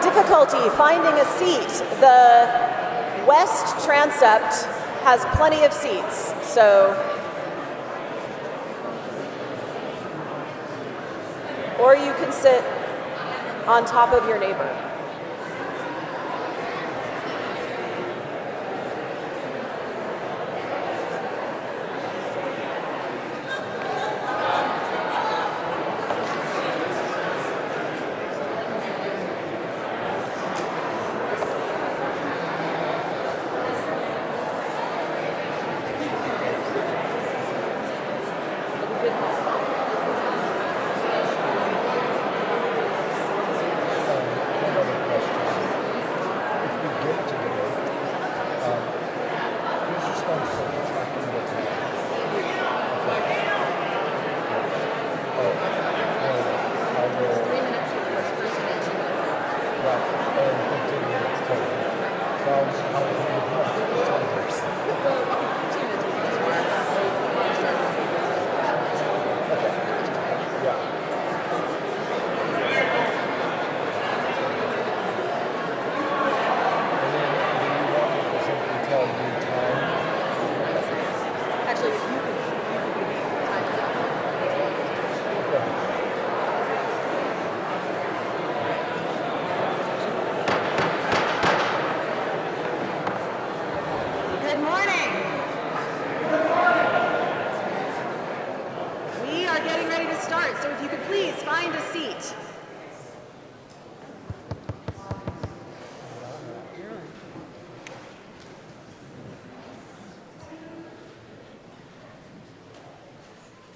difficulty finding a seat, the west transept has plenty of seats, or you can sit on top of your neighbor.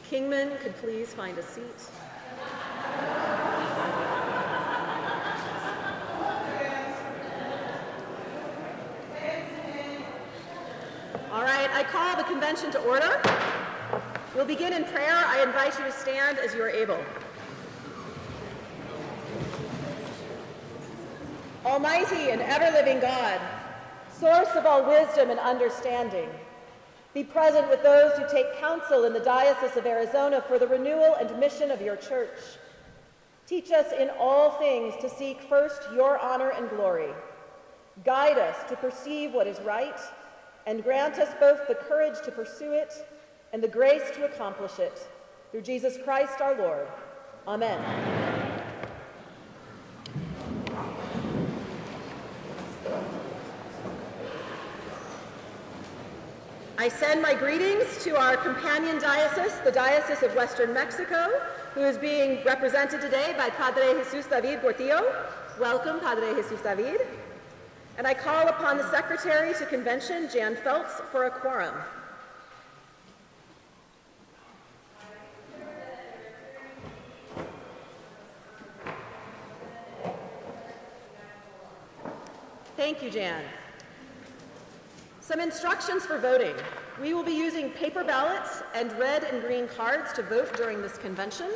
Kingman could please find a seat. All right, I call the convention to order. We'll begin in prayer. I invite you to stand as you are able. Almighty and ever-living God, source of all wisdom and understanding, be present with those who take counsel in the Diocese of Arizona for the renewal and mission of your church. Teach us in all things to seek first your honor and glory. Guide us to perceive what is right, and grant us both the courage to pursue it and the grace to accomplish it. Through Jesus Christ our Lord. Amen. I send my greetings to our companion diocese, the Diocese of Western Mexico, who is being represented today by Padre Jesus David Portillo. Welcome, Padre Jesus David. And I call upon the Secretary to Convention, Jan Feltz, for a quorum. Thank you, Jan. Some instructions for voting. We will be using paper ballots and red and green cards to vote during this convention.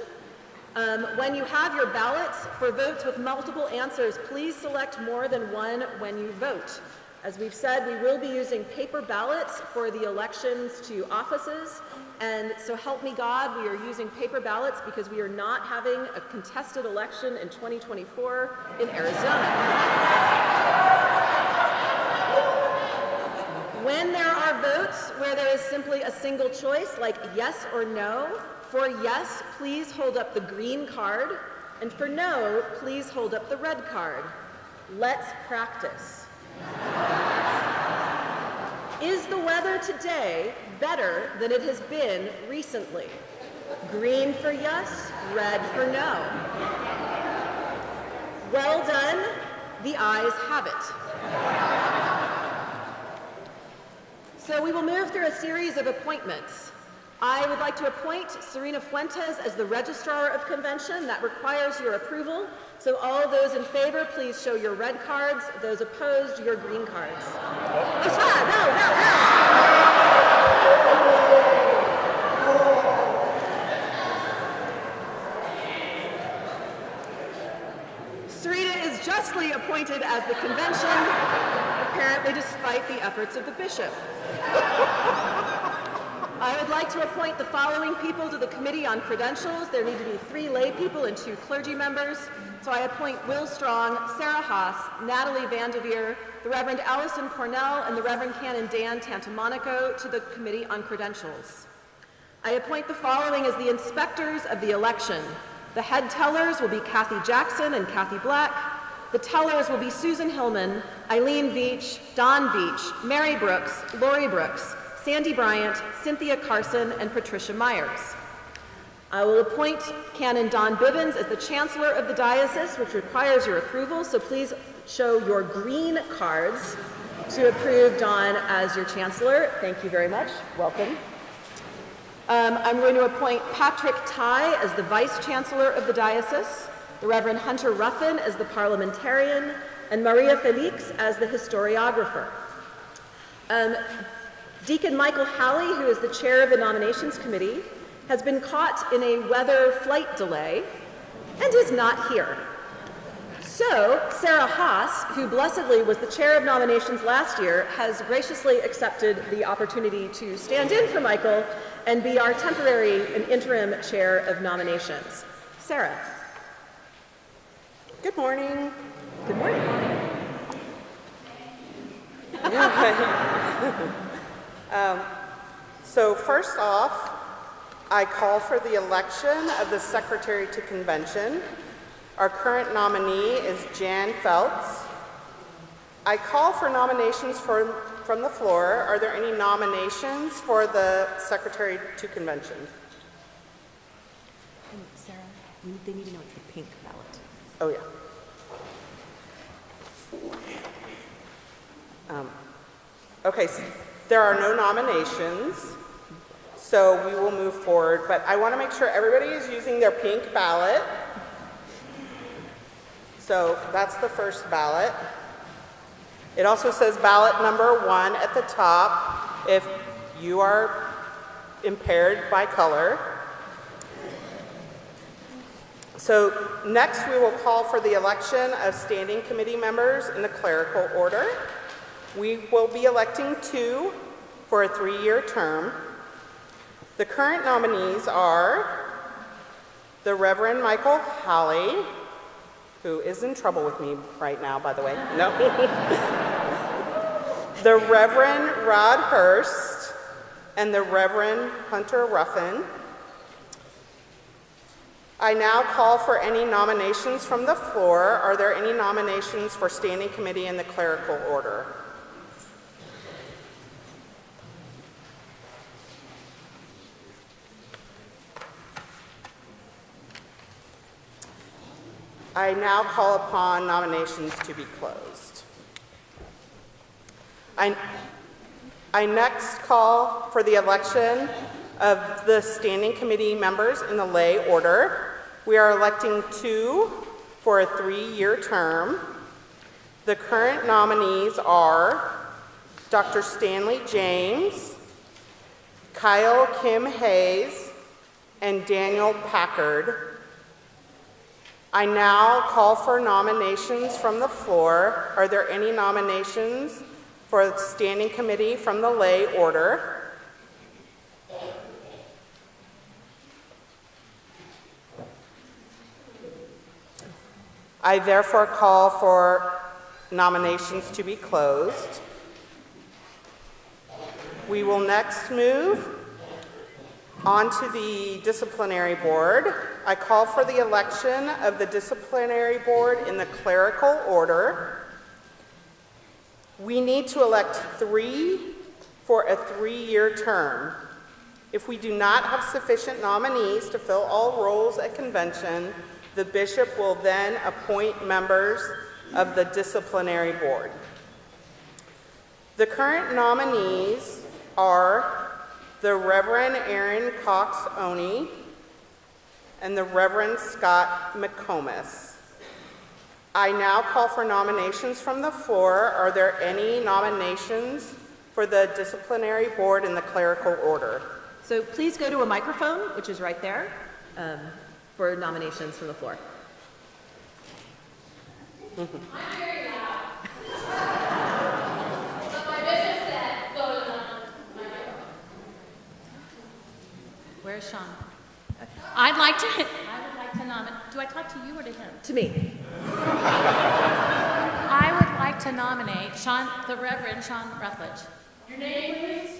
When you have your ballots for votes with multiple answers, please select more than one when you vote. As we've said, we will be using paper ballots for the elections to offices, and so help me God, we are using paper ballots because we are not having a contested election in 2024 in Arizona. When there are votes where there is simply a single choice, like yes or no, for yes, please hold up the green card, and for no, please hold up the red card. Let's practice. Is the weather today better than it has been recently? Green for yes, red for no. Well done, the ayes have it. So we will move through a series of appointments. I would like to appoint Serena Fuentes as the Registrar of Convention. That requires your approval. So all those in favor, please show your red cards. Those opposed, your green cards. Serena is justly appointed as the convention, apparently despite the efforts of the bishop. I would like to appoint the following people to the Committee on Credentials. There need to be 3 lay people and 2 clergy members. So I appoint Will Strong, Sarah Haas, Natalie Vandeveer, the Reverend Allison Cornell, and the Reverend Canon Dan Tantamonico to the Committee on Credentials. I appoint the following as the inspectors of the election. The head tellers will be Kathy Jackson and Kathy Black. The tellers will be Susan Hillman, Eileen Veach, Don Veach, Mary Brooks, Lori Brooks, Sandy Bryant, Cynthia Carson, and Patricia Myers. I will appoint Canon Don Bivens as the Chancellor of the Diocese, which requires your approval, so please show your green cards to approve Don as your Chancellor. Thank you very much. Welcome. I'm going to appoint Patrick Ty as the Vice Chancellor of the Diocese, the Reverend Hunter Ruffin as the Parliamentarian, and Maria Felix as the Historiographer. Deacon Michael Halley, who is the Chair of the Nominations Committee, has been caught in a weather flight delay and is not here. So, Sarah Haas, who blessedly was the chair of nominations last year, has graciously accepted the opportunity to stand in for Michael and be our temporary and interim chair of nominations. Sarah. Good morning. Good morning. So first off, I call for the election of the Secretary to Convention. Our current nominee is Jan Feltz. I call for nominations from the floor. Are there any nominations for the Secretary to Convention? Sarah, they need to know it's the pink ballot. Oh, yeah. Okay, so there are no nominations, so we will move forward, but I want to make sure everybody is using their pink ballot. So that's the first ballot. It also says ballot number 1 at the top if you are impaired by color. So next we will call for the election of standing committee members in the clerical order. We will be electing 2 for a 3-year term. The current nominees are the Reverend Michael Halley, who is in trouble with me right now, by the way. No. The Reverend Rod Hurst and the Reverend Hunter Ruffin. I now call for any nominations from the floor. Are there any nominations for standing committee in the clerical order? I now call upon nominations to be closed. I next call for the election of the standing committee members in the lay order. We are electing 2 for a 3-year term. The current nominees are Dr. Stanley James, Kyle Kim Hayes, and Daniel Packard. I now call for nominations from the floor. Are there any nominations for the standing committee from the lay order? I therefore call for nominations to be closed. We will next move on to the disciplinary board. I call for the election of the disciplinary board in the clerical order. We need to elect 3 for a 3-year term. If we do not have sufficient nominees to fill all roles at convention, the bishop will then appoint members of the disciplinary board. The current nominees are the Reverend Aaron Cox-Oney and the Reverend Scott McComas. I now call for nominations from the floor. Are there any nominations for the disciplinary board in the clerical order? So please go to a microphone, which is right there, for nominations from the floor. I'm very loud. But my bishop said, go to the microphone. Where's Sean? I would like to nominate, do I talk to you or to him? To me. I would like to nominate the Reverend Sean Rutledge. Your name, please?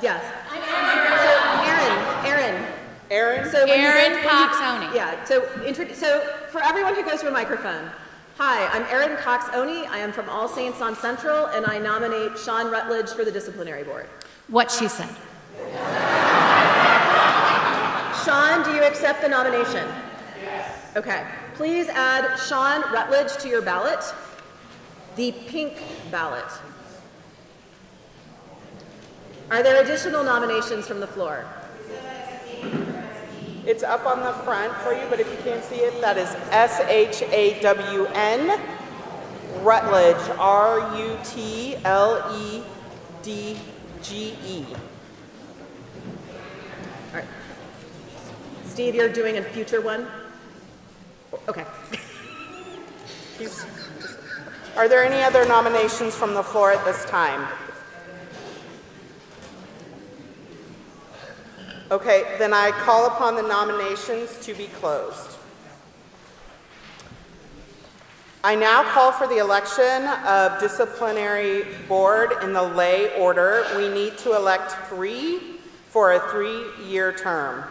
Yes. I'm Aaron. So when Aaron you Cox-Oney. Yeah, so for everyone who goes to a microphone, hi, I'm Erin Cox-Oney. I am from All Saints on Central, and I nominate Sean Rutledge for the disciplinary board. What she said. Sean, do you accept the nomination? Yes. Okay. Please add Sean Rutledge to your ballot, the pink ballot. Are there additional nominations from the floor? It's up on the front for you, but if you can't see it, that is SHAWN Rutledge, RUTLEDGE. All right. Steve, you're doing a future one? Okay. Are there any other nominations from the floor at this time? Okay, then I call upon the nominations to be closed. I now call for the election of disciplinary board in the lay order. We need to elect 3 for a 3-year term.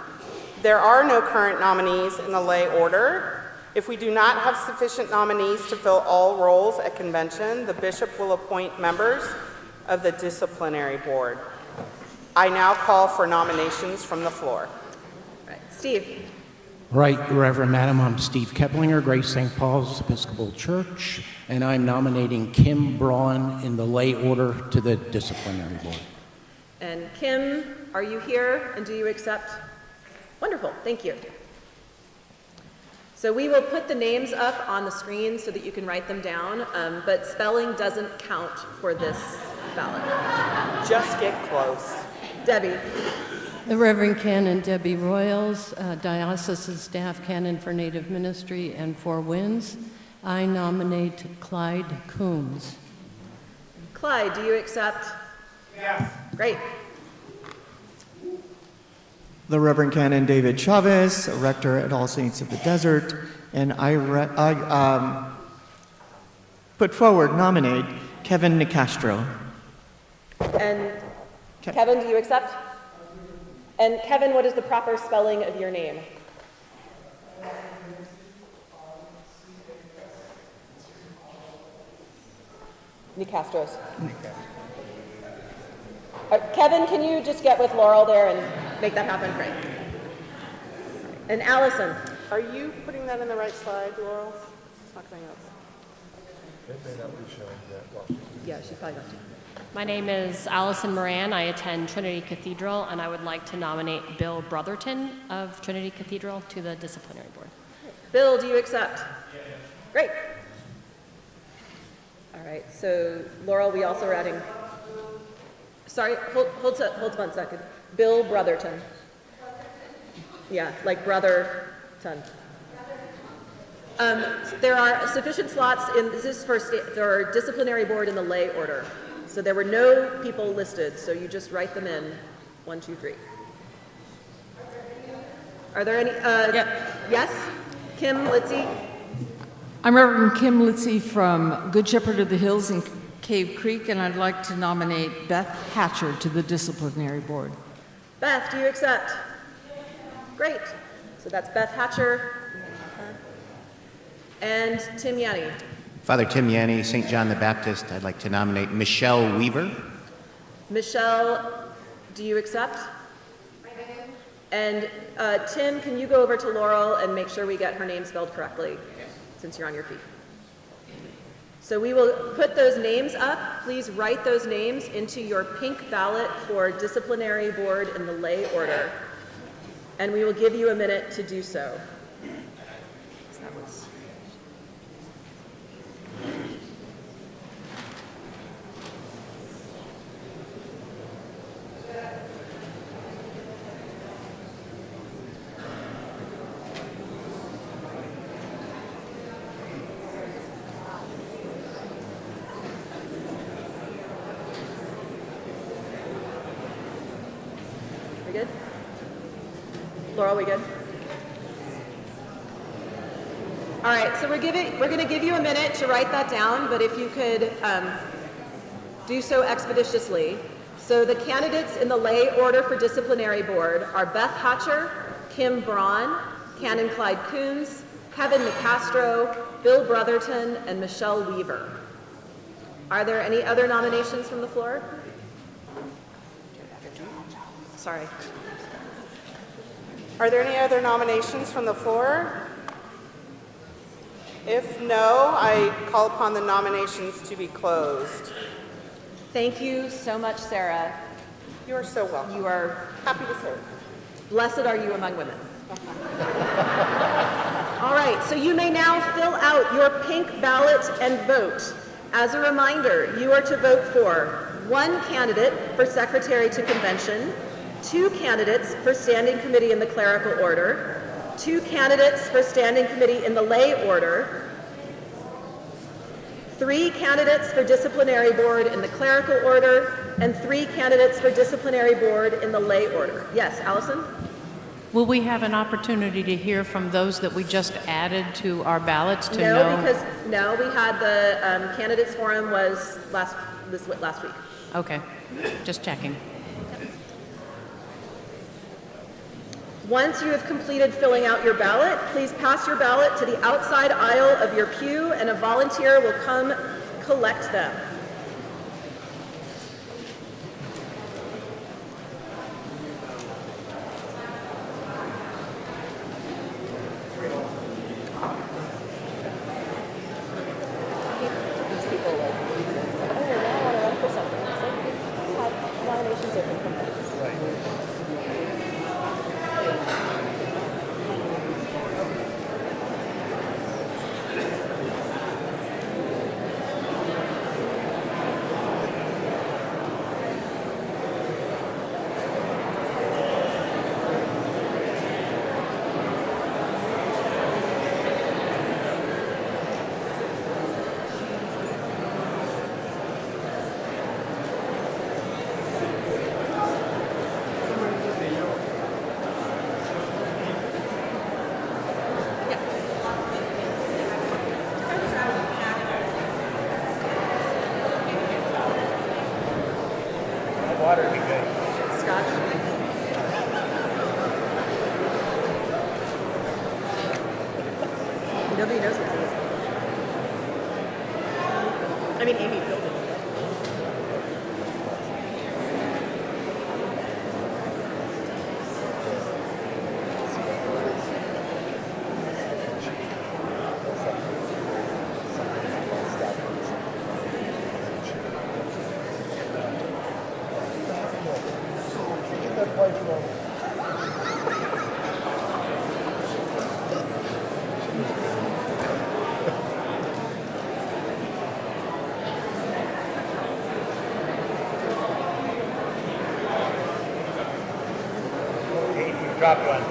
There are no current nominees in the lay order. If we do not have sufficient nominees to fill all roles at convention, the bishop will appoint members of the disciplinary board. I now call for nominations from the floor. All right. Steve. Right, Reverend Madam, I'm Steve Keplinger, Grace St. Paul's Episcopal Church, and I'm nominating Kim Braun in the lay order to the disciplinary board. And Kim, are you here and do you accept? Wonderful, thank you. So we will put the names up on the screen so that you can write them down, but spelling doesn't count for this ballot. Just get close. Debbie. The Reverend Canon Debbie Royals, Diocesan Staff Canon for Native Ministry and Four Winds. I nominate Clyde Coombs. Clyde, do you accept? Yes. Great. The Reverend Canon David Chavez, a rector at All Saints of the Desert, and I put forward, nominate Kevin Nicastro. And Kevin, do you accept? And Kevin, what is the proper spelling of your name? Nicastros. Kevin, can you just get with Laurel there and make that happen? Great. And Allison. Are you putting that in the right slide, Laurel? It's not coming up. It may not be showing that well. Yeah, she's probably got to. My name is Allison Moran. I attend Trinity Cathedral, and I would like to nominate Bill Brotherton of Trinity Cathedral to the disciplinary board. Bill, do you accept? Great. All right, so Laurel, we also are adding, sorry, hold 1 second. Bill Brotherton. Yeah, like Brotherton. There are sufficient slots in, this is for our disciplinary board in the lay order. So there were no people listed, so you just write them in, 1, 2, 3. Are there any, yes? Kim Litzy? I'm Reverend Kim Litzy from Good Shepherd of the Hills in Cave Creek, and I'd like to nominate Beth Hatcher to the disciplinary board. Beth, do you accept? Great. So that's Beth Hatcher. And Tim Yanni. Father Tim Yanni, St. John the Baptist. I'd like to nominate Michelle Weaver. Michelle, do you accept? And Tim, can you go over to Laurel and make sure we get her name spelled correctly, since you're on your feet? So we will put those names up. Please write those names into your pink ballot for disciplinary board in the lay order. And we will give you a minute to do so. Good? Laurel, we good? All right, so we're going to give you a minute to write that down, but if you could do so expeditiously. So the candidates in the lay order for disciplinary board are Beth Hatcher, Kim Braun, Canon Clyde Coons, Kevin McCastro, Bill Brotherton, and Michelle Weaver. Are there any other nominations from the floor? Sorry. Are there any other nominations from the floor? If no, I call upon the nominations to be closed. Thank you so much, Sarah. You are so welcome. You are Happy to serve. blessed are you among women. All right, so you may now fill out your pink ballot and vote. As a reminder, you are to vote for 1 candidate for secretary to convention, 2 candidates for standing committee in the clerical order, 2 candidates for standing committee in the lay order, 3 candidates for disciplinary board in the clerical order, and 3 candidates for disciplinary board in the lay order. Yes, Allison? Will we have an opportunity to hear from those that we just added to our ballots to know? No, we had the candidates forum was last week. Okay, just checking. Once you have completed filling out your ballot, please pass your ballot to the outside aisle of your pew and a volunteer will come collect them. Water would be good. Scotch? Nobody knows what's in this. I mean, Amy filled it. Dropped one.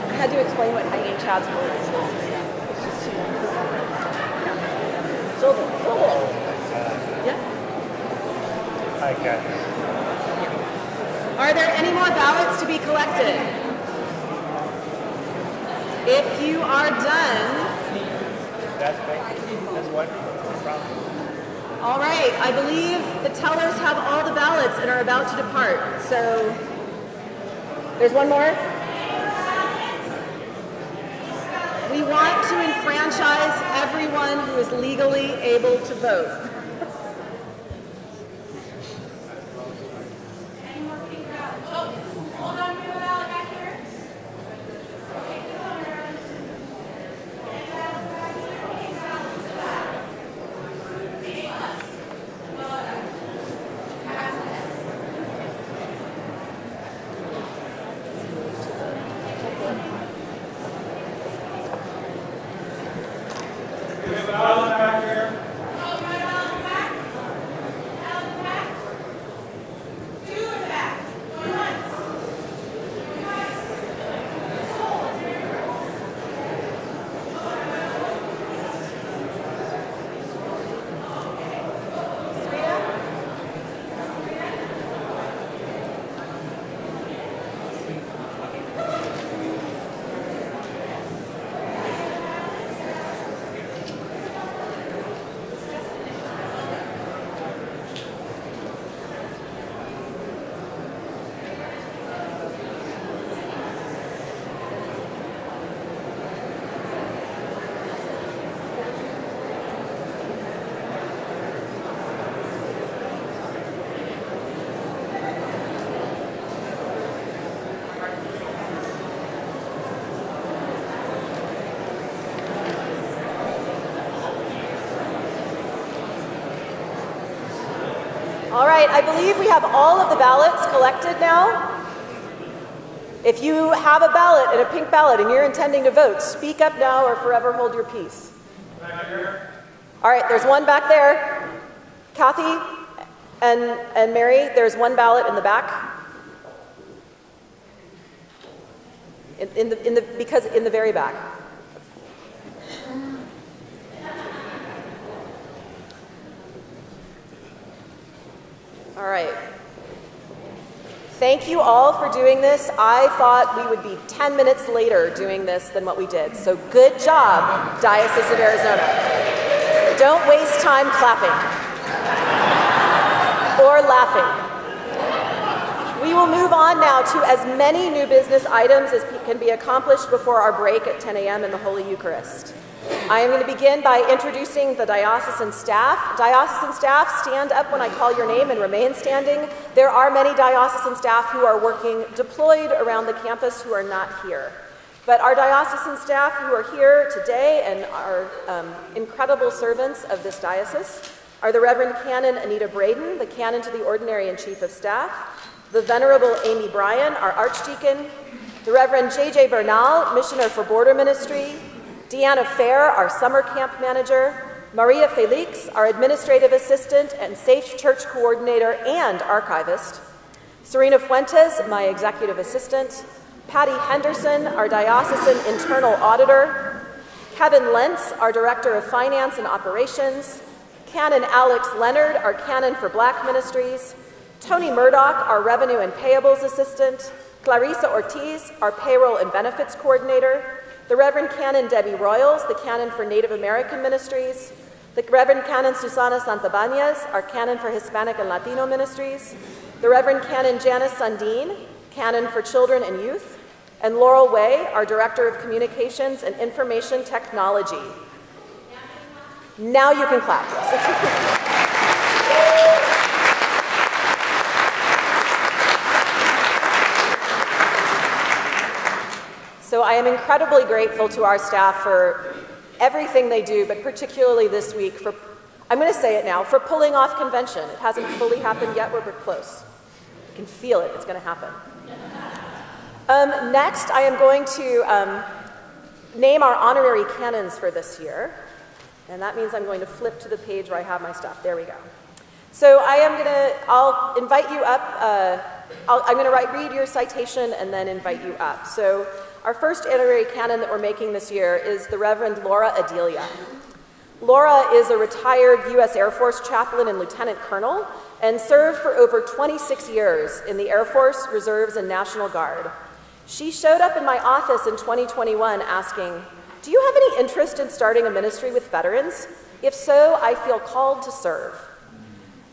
I had to explain what hanging Chad's word is. Silver. Yeah. Hi, Kathy. Are there any more ballots to be collected? If you are done, That's one problem. all right, I believe the tellers have all the ballots and are about to depart. So, there's one more. We want to enfranchise everyone who is legally able to vote. right, I believe we have all of the ballots collected now. If you have a ballot and a pink ballot and you're intending to vote, speak up now or forever hold your peace. All right, there's one back there. Kathy and Mary, there's one ballot in the back. In the very back. All right. Thank you all for doing this. I thought we would be 10 minutes later doing this than what we did. So good job, Diocese of Arizona. Don't waste time clapping or laughing. We will move on now to as many new business items as can be accomplished before our break at 10 a.m. in the Holy Eucharist. I am going to begin by introducing the diocesan staff. Diocesan staff, stand up when I call your name and remain standing. There are many diocesan staff who are working deployed around the campus who are not here. But our diocesan staff who are here today and are incredible servants of this diocese are the Reverend Canon Anita Braden, the Canon to the Ordinary and Chief of Staff, the Venerable Amy Bryan, our Archdeacon, the Reverend J.J. Bernal, Missioner for Border Ministry, Deanna Fair, our Summer Camp Manager, Maria Felix, our Administrative Assistant and Safe Church Coordinator and Archivist, Serena Fuentes, my Executive Assistant, Patty Henderson, our Diocesan Internal Auditor, Kevin Lentz, our Director of Finance and Operations, Canon Alex Leonard, our Canon for Black Ministries, Tony Murdoch, our Revenue and Payables Assistant, Clarissa Ortiz, our Payroll and Benefits Coordinator, the Reverend Canon Debbie Royals, the Canon for Native American Ministries, the Reverend Canon Susana Santabanez, our Canon for Hispanic and Latino Ministries, the Reverend Canon Janice Sundin, Canon for Children and Youth, and Laurel Way, our Director of Communications and Information Technology. Now you can clap. So I am incredibly grateful to our staff for everything they do, but particularly this week for, I'm going to say it now, for pulling off convention. It hasn't fully happened yet, but we're close. You can feel it, it's going to happen. Next, I am going to name our honorary canons for this year. And that means I'm going to flip to the page where I have my stuff. There we go. So I'll invite you up. I'm going to read your citation and then invite you up. So our first honorary canon that we're making this year is the Reverend Laura Adelia. Laura is a retired U.S. Air Force chaplain and lieutenant colonel and served for over 26 years in the Air Force, Reserves, and National Guard. She showed up in my office in 2021 asking, "Do you have any interest in starting a ministry with veterans? If so, I feel called to serve."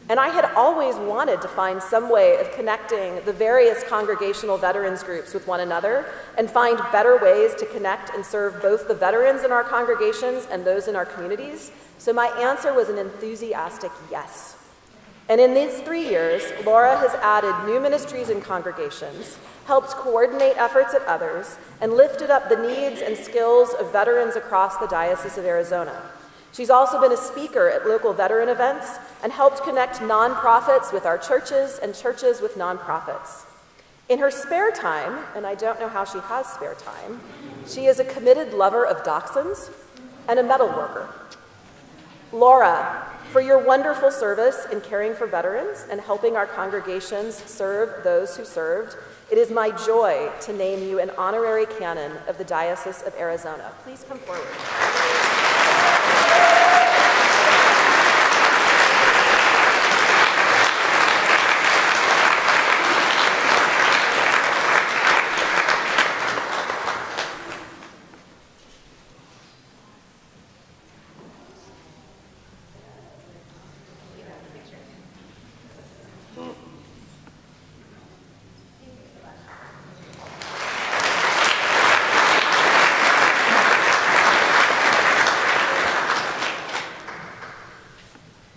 And I had always wanted to find some way of connecting the various congregational veterans groups with one another and find better ways to connect and serve both the veterans in our congregations and those in our communities. So my answer was an enthusiastic yes. And in these 3 years, Laura has added new ministries and congregations, helped coordinate efforts at others, and lifted up the needs and skills of veterans across the Diocese of Arizona. She's also been a speaker at local veteran events and helped connect nonprofits with our churches and churches with nonprofits. In her spare time, and I don't know how she has spare time, she is a committed lover of dachshunds and a metal worker. Laura, for your wonderful service in caring for veterans and helping our congregations serve those who served, it is my joy to name you an honorary canon of the Diocese of Arizona. Please come forward.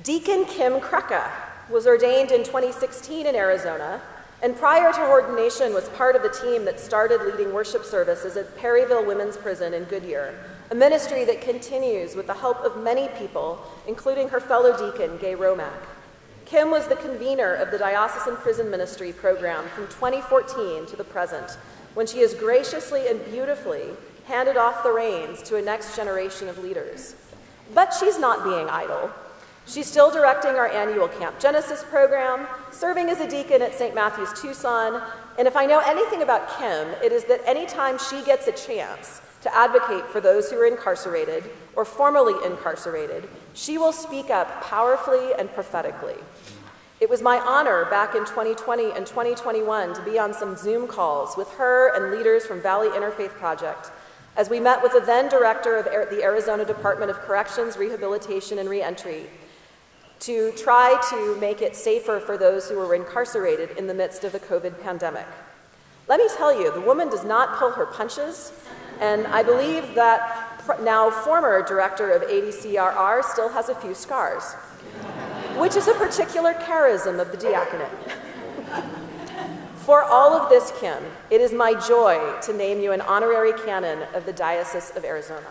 Deacon Kim Krucka was ordained in 2016 in Arizona, and prior to ordination was part of the team that started leading worship services at Perryville Women's Prison in Goodyear, a ministry that continues with the help of many people, including her fellow deacon, Gay Romack. Kim was the convener of the Diocesan Prison Ministry program from 2014 to the present, when she has graciously and beautifully handed off the reins to a next generation of leaders. But she's not being idle. She's still directing our annual Camp Genesis program, serving as a deacon at St. Matthew's Tucson, and if I know anything about Kim, it is that anytime she gets a chance to advocate for those who are incarcerated or formerly incarcerated, she will speak up powerfully and prophetically. It was my honor back in 2020 and 2021 to be on some Zoom calls with her and leaders from Valley Interfaith Project as we met with the then director of the Arizona Department of Corrections, Rehabilitation, and Reentry to try to make it safer for those who were incarcerated in the midst of the COVID pandemic. Let me tell you, the woman does not pull her punches, and I believe that now former director of ADCRR still has a few scars, which is a particular charism of the diaconate. For all of this, Kim, it is my joy to name you an honorary canon of the Diocese of Arizona.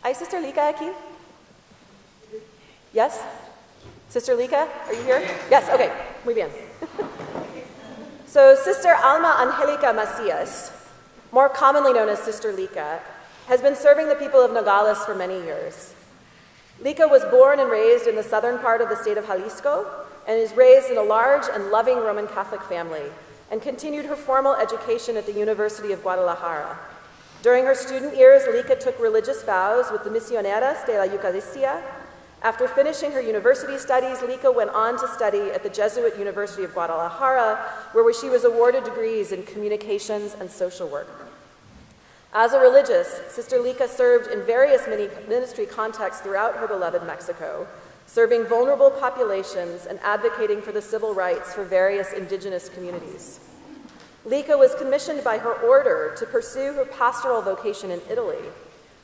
¿Hay Sister Lika aquí? Yes? Sister Lika, are you here? Yes, okay, muy bien. So Sister Alma Angelica Macias, more commonly known as Sister Lika, has been serving the people of Nogales for many years. Lika was born and raised in the southern part of the state of Jalisco and is raised in a large and loving Roman Catholic family and continued her formal education at the University of Guadalajara. During her student years, Lika took religious vows with the Misioneras de la Eucaristia. After finishing her university studies, Lika went on to study at the Jesuit University of Guadalajara, where she was awarded degrees in communications and social work. As a religious, Sister Lika served in various ministry contexts throughout her beloved Mexico, serving vulnerable populations and advocating for the civil rights for various indigenous communities. Lika was commissioned by her order to pursue her pastoral vocation in Italy.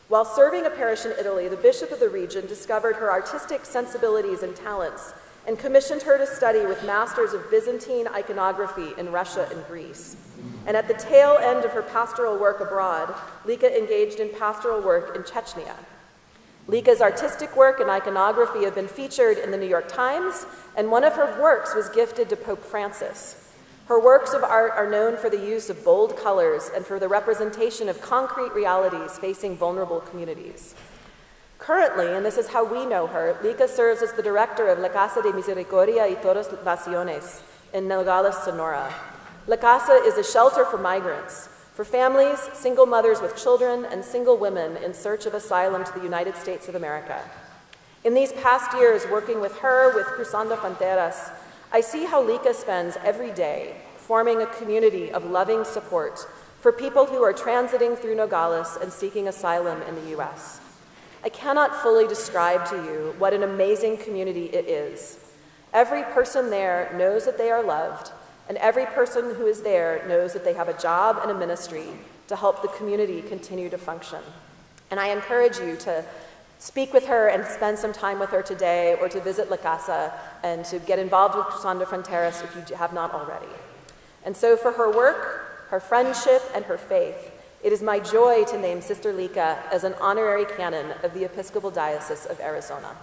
While serving a parish in Italy, the bishop of the region discovered her artistic sensibilities and talents and commissioned her to study with masters of Byzantine iconography in Russia and Greece. And at the tail end of her pastoral work abroad, Lika engaged in pastoral work in Chechnya. Lika's artistic work and iconography have been featured in the New York Times, and one of her works was gifted to Pope Francis. Her works of art are known for the use of bold colors and for the representation of concrete realities facing vulnerable communities. Currently, and this is how we know her, Lika serves as the director of La Casa de Misericordia y Todas Naciones in Nogales, Sonora. La Casa is a shelter for migrants, for families, single mothers with children, and single women in search of asylum to the United States of America. In these past years, working with her, with Cruzando Fronteras, I see how Lika spends every day forming a community of loving support for people who are transiting through Nogales and seeking asylum in the U.S. I cannot fully describe to you what an amazing community it is. Every person there knows that they are loved, and every person who is there knows that they have a job and a ministry to help the community continue to function. And I encourage you to speak with her and spend some time with her today, or to visit La Casa and to get involved with Cruzando Fronteras if you have not already. And so for her work, her friendship, and her faith, it is my joy to name Sister Lika as an honorary canon of the Episcopal Diocese of Arizona.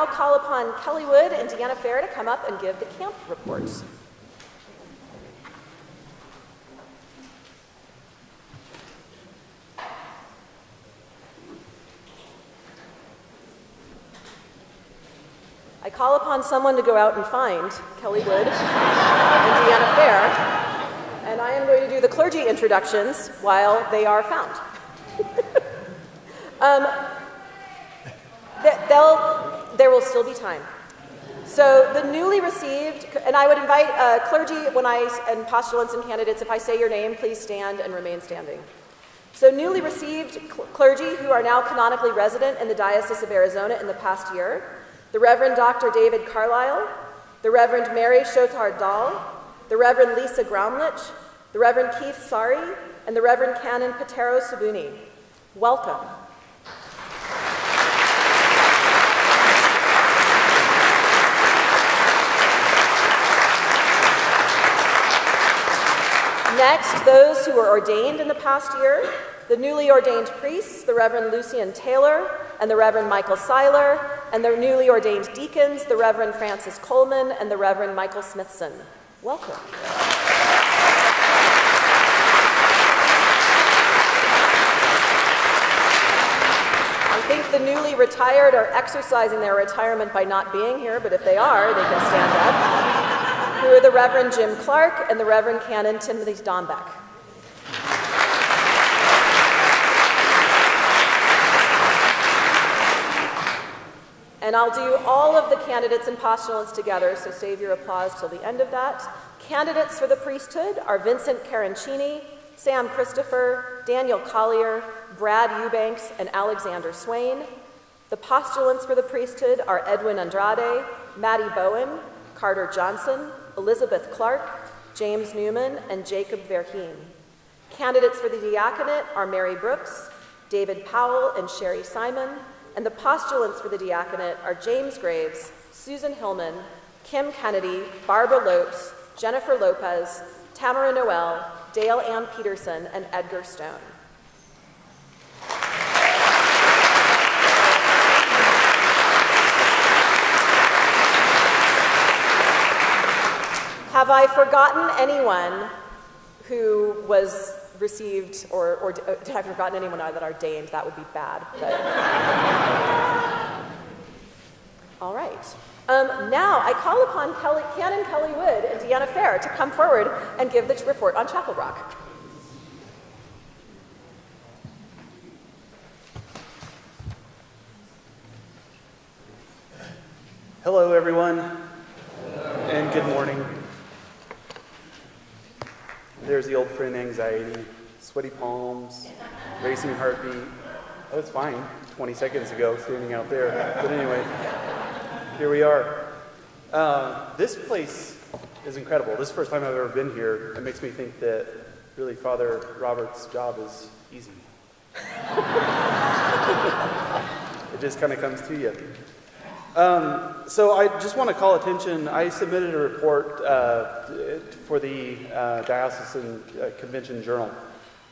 now call upon Kelly Wood and Deanna Fair to come up and give the camp reports. I call upon someone to go out and find Kelly Wood and Deanna Fair, and I am going to do the clergy introductions while they are found. There will still be time. So the newly received, and I would invite clergy and postulants and candidates, if I say your name, please stand and remain standing. So newly received clergy who are now canonically resident in the Diocese of Arizona in the past year: the Reverend Dr. David Carlisle, the Reverend Mary Chotard Dahl, the Reverend Lisa Groumlich, the Reverend Keith Sari, and the Reverend Canon Patero Sabuni. Welcome. Next, those who were ordained in the past year: the newly ordained priests, the Reverend Lucian Taylor and the Reverend Michael Seiler, and the newly ordained deacons, the Reverend Francis Coleman and the Reverend Michael Smithson. Welcome. I think the newly retired are exercising their retirement by not being here, but if they are, they can stand up. Who are the Reverend Jim Clark and the Reverend Canon Timothy Dombeck. And I'll do all of the candidates and postulants together, so save your applause till the end of that. Candidates for the priesthood are Vincent Carancini, Sam Christopher, Daniel Collier, Brad Eubanks, and Alexander Swain. The postulants for the priesthood are Edwin Andrade, Maddie Bowen, Carter Johnson, Elizabeth Clark, James Newman, and Jacob Verheen. Candidates for the diaconate are Mary Brooks, David Powell, and Sherry Simon. And the postulants for the diaconate are James Graves, Susan Hillman, Kim Kennedy, Barbara Lopes, Jennifer Lopez, Tamara Noel, Dale Ann Peterson, and Edgar Stone. Have I forgotten anyone who was received, or did I have forgotten anyone that are ordained? That would be bad. But. All right. Now I call upon Canon Kelly Wood and Deanna Fair to come forward and give the report on Chapel Rock. Hello, everyone, and good morning. There's the old friend anxiety, sweaty palms, racing heartbeat. I was fine 20 seconds ago standing out there. But anyway, here we are. This place is incredible. This is the first time I've ever been here. It makes me think that really Father Robert's job is easy. It just kind of comes to you. So I just want to call attention. I submitted a report for the Diocesan Convention Journal.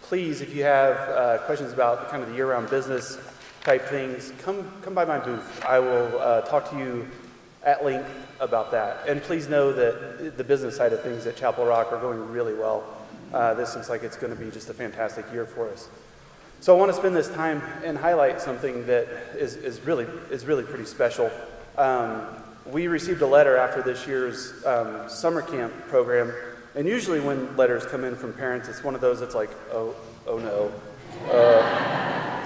Please, if you have questions about kind of the year-round business type things, come by my booth. I will talk to you at length about that. And please know that the business side of things at Chapel Rock are going really well. This looks like it's going to be just a fantastic year for us. So I want to spend this time and highlight something that is really pretty special. We received a letter after this year's summer camp program, and usually when letters come in from parents, it's one of those that's like, oh no,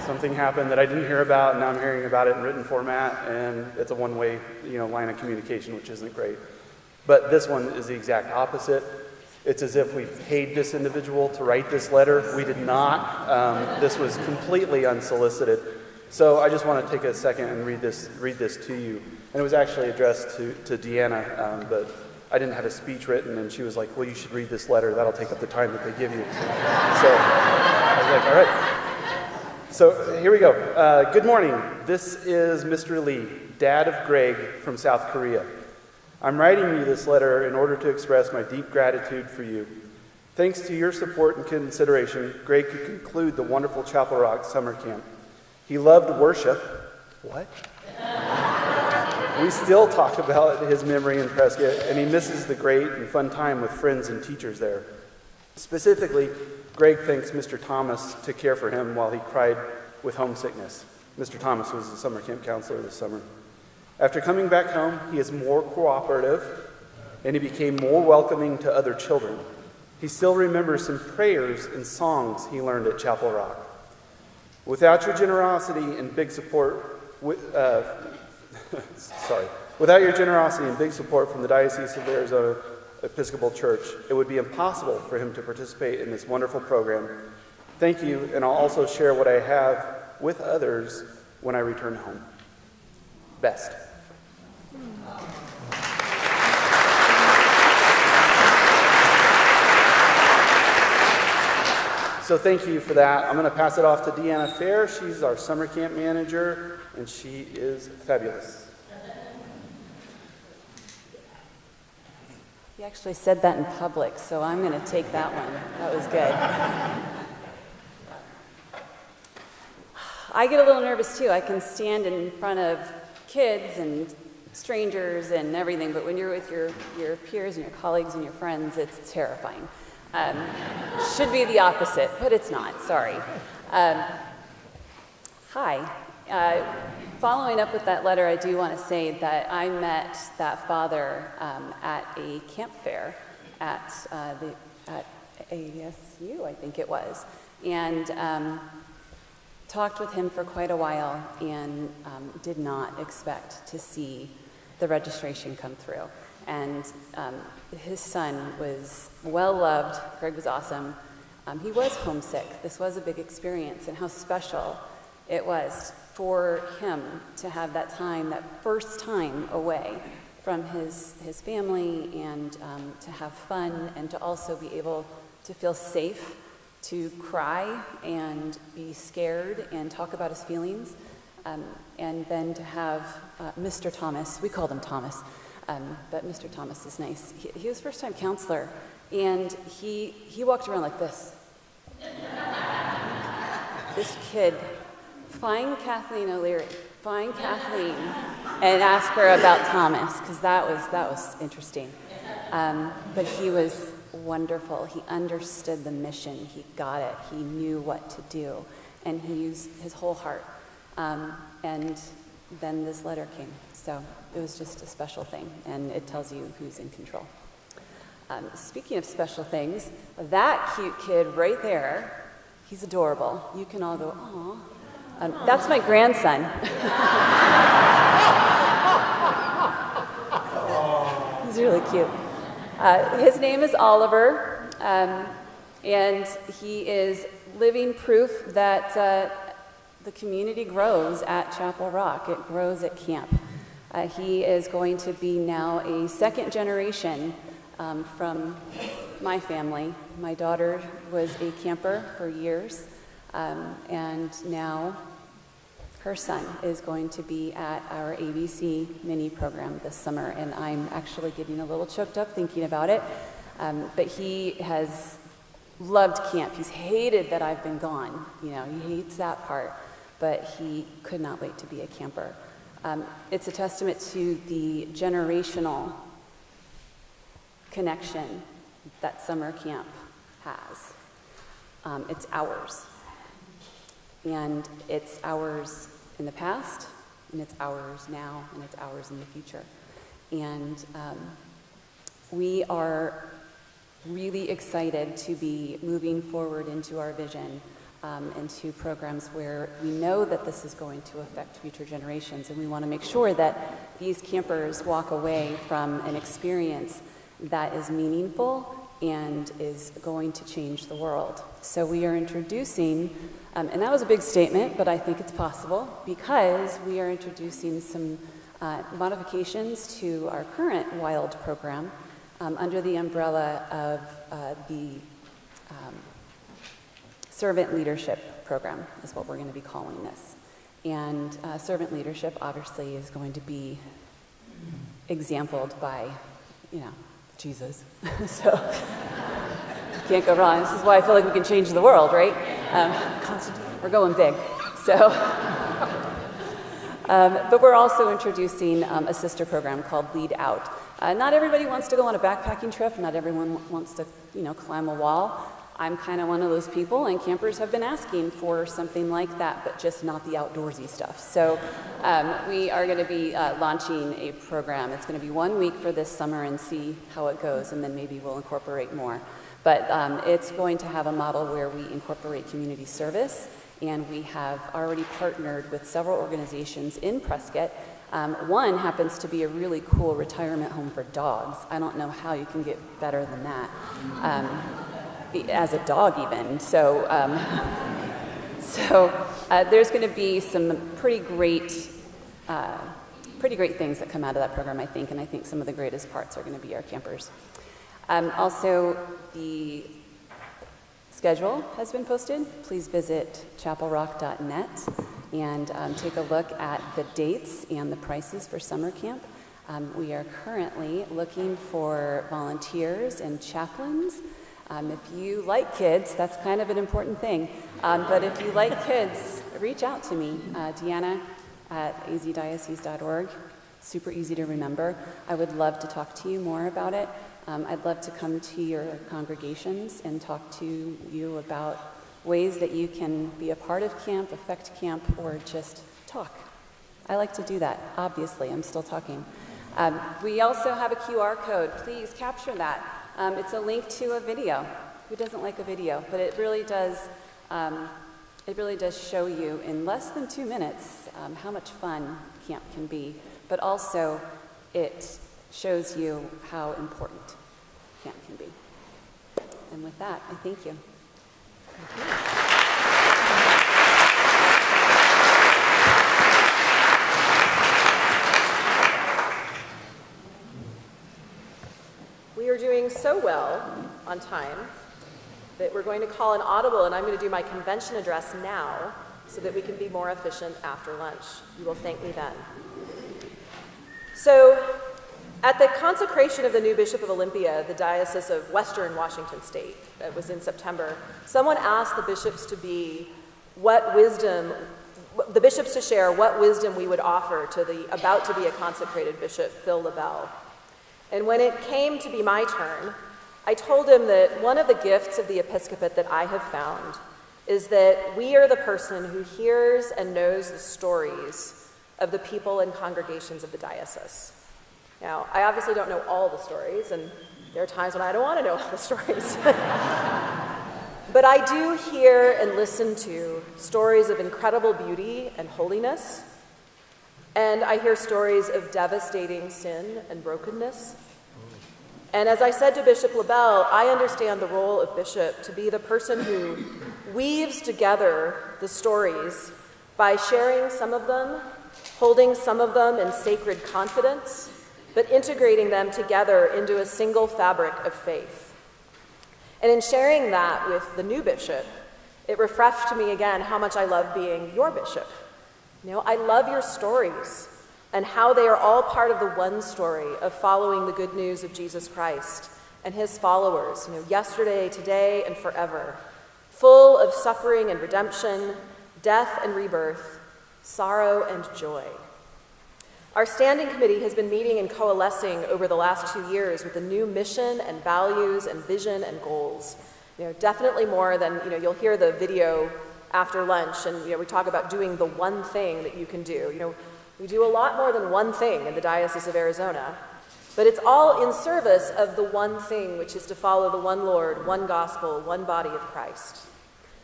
something happened that I didn't hear about, and now I'm hearing about it in written format, and it's a one-way line of communication, which isn't great. But this one is the exact opposite. It's as if we paid this individual to write this letter. We did not. This was completely unsolicited. So I just want to take a second and read this to you. And it was actually addressed to Deanna, but I didn't have a speech written, and she was like, well, you should read this letter. That'll take up the time that they give you. So I was like, all right. So here we go. Good morning. This is Mr. Lee, dad of Greg from South Korea. I'm writing you this letter in order to express my deep gratitude for you. Thanks to your support and consideration, Greg could conclude the wonderful Chapel Rock summer camp. He loved worship. What? We still talk about his memory in Prescott, and he misses the great and fun time with friends and teachers there. Specifically, Greg thanks Mr. Thomas to care for him while he cried with homesickness. Mr. Thomas was the summer camp counselor this summer. After coming back home, he is more cooperative, and he became more welcoming to other children. He still remembers some prayers and songs he learned at Chapel Rock. Without your generosity and big support, without your generosity and big support from the Diocese of Arizona Episcopal Church, it would be impossible for him to participate in this wonderful program. Thank you, and I'll also share what I have with others when I return home. Best. So thank you for that. I'm going to pass it off to Deanna Fair. She's our summer camp manager, and she is fabulous. You actually said that in public, so I'm going to take that one. That was good. I get a little nervous too. I can stand in front of kids and strangers and everything, but when you're with your peers and your colleagues and your friends, it's terrifying. Should be the opposite, but it's not. Sorry. Hi. Following up with that letter, I do want to say that I met that father at a camp fair at ASU, I think it was, and talked with him for quite a while and did not expect to see the registration come through. And his son was well-loved. Greg was awesome. He was homesick. This was a big experience, and how special it was for him to have that time, that first time away from his family, and to have fun, and to also be able to feel safe, to cry and be scared and talk about his feelings, and then to have Mr. Thomas, we called him Thomas, but Mr. Thomas is nice. He was first-time counselor, and he walked around like this. This kid, find Kathleen O'Leary, find Kathleen, and ask her about Thomas, because that was interesting. But he was wonderful. He understood the mission. He got it. He knew what to do, and he used his whole heart. And then this letter came. So it was just a special thing, and it tells you who's in control. Speaking of special things, that cute kid right there, he's adorable. You can all go, aw. That's my grandson. He's really cute. His name is Oliver, and he is living proof that the community grows at Chapel Rock. It grows at camp. He is going to be now a second generation from my family. My daughter was a camper for years, and now her son is going to be at our ABC mini program this summer, and I'm actually getting a little choked up thinking about it. But he has loved camp. He's hated that I've been gone. He hates that part, but he could not wait to be a camper. It's a testament to the generational connection that summer camp has. It's ours. And it's ours in the past, and it's ours now, and it's ours in the future. And we are really excited to be moving forward into our vision, into programs where we know that this is going to affect future generations, and we want to make sure that these campers walk away from an experience that is meaningful and is going to change the world. So we are introducing, and that was a big statement, but I think it's possible, because we are introducing some modifications to our current WILD program under the umbrella of the Servant Leadership Program is what we're going to be calling this. And servant leadership obviously is going to be exampled by, Jesus. So you can't go wrong. This is why I feel like we can change the world, right? We're going big. So But we're also introducing a sister program called Lead Out. Not everybody wants to go on a backpacking trip. Not everyone wants to, climb a wall. I'm kind of one of those people, and campers have been asking for something like that, but just not the outdoorsy stuff. So we are going to be launching a program. It's going to be 1 week for this summer and see how it goes, and then maybe we'll incorporate more. But it's going to have a model where we incorporate community service, and we have already partnered with several organizations in Prescott. One happens to be a really cool retirement home for dogs. I don't know how you can get better than that. As a dog even. So there's going to be some pretty great things that come out of that program, I think, and I think some of the greatest parts are going to be our campers. Also, the schedule has been posted. Please visit chapelrock.net and take a look at the dates and the prices for summer camp. We are currently looking for volunteers and chaplains. If you like kids, that's kind of an important thing. But if you like kids, reach out to me, Deanna at azdiocese.org. Super easy to remember. I would love to talk to you more about it. I'd love to come to your congregations and talk to you about ways that you can be a part of camp, affect camp, or just talk. I like to do that, obviously. I'm still talking. We also have a QR code. Please capture that. It's a link to a video. Who doesn't like a video? But it really does show you in less than 2 minutes how much fun camp can be. But also, it shows you how important camp can be. And with that, I thank you. We are doing so well on time that we're going to call an audible, and I'm going to do my convention address now so that we can be more efficient after lunch. You will thank me then. So, at the consecration of the new Bishop of Olympia, the Diocese of Western Washington State, it was in September, someone asked the bishops to share what wisdom we would offer to the about to be a consecrated bishop, Phil LaBelle. And when it came to be my turn, I told him that one of the gifts of the episcopate that I have found is that we are the person who hears and knows the stories of the people and congregations of the diocese. Now, I obviously don't know all the stories, and there are times when I don't want to know all the stories. But I do hear and listen to stories of incredible beauty and holiness, and I hear stories of devastating sin and brokenness. And as I said to Bishop LaBelle, I understand the role of bishop to be the person who weaves together the stories by sharing some of them, holding some of them in sacred confidence, but integrating them together into a single fabric of faith. And in sharing that with the new bishop, it refreshed me again how much I love being your bishop. I love your stories and how they are all part of the one story of following the good news of Jesus Christ and his followers, yesterday, today, and forever, full of suffering and redemption, death and rebirth, sorrow and joy. Our standing committee has been meeting and coalescing over the last 2 years with a new mission and values and vision and goals. Definitely more than, you'll hear the video after lunch, and we talk about doing the one thing that you can do. We do a lot more than one thing in the Diocese of Arizona, but it's all in service of the one thing, which is to follow the one Lord, one gospel, one body of Christ.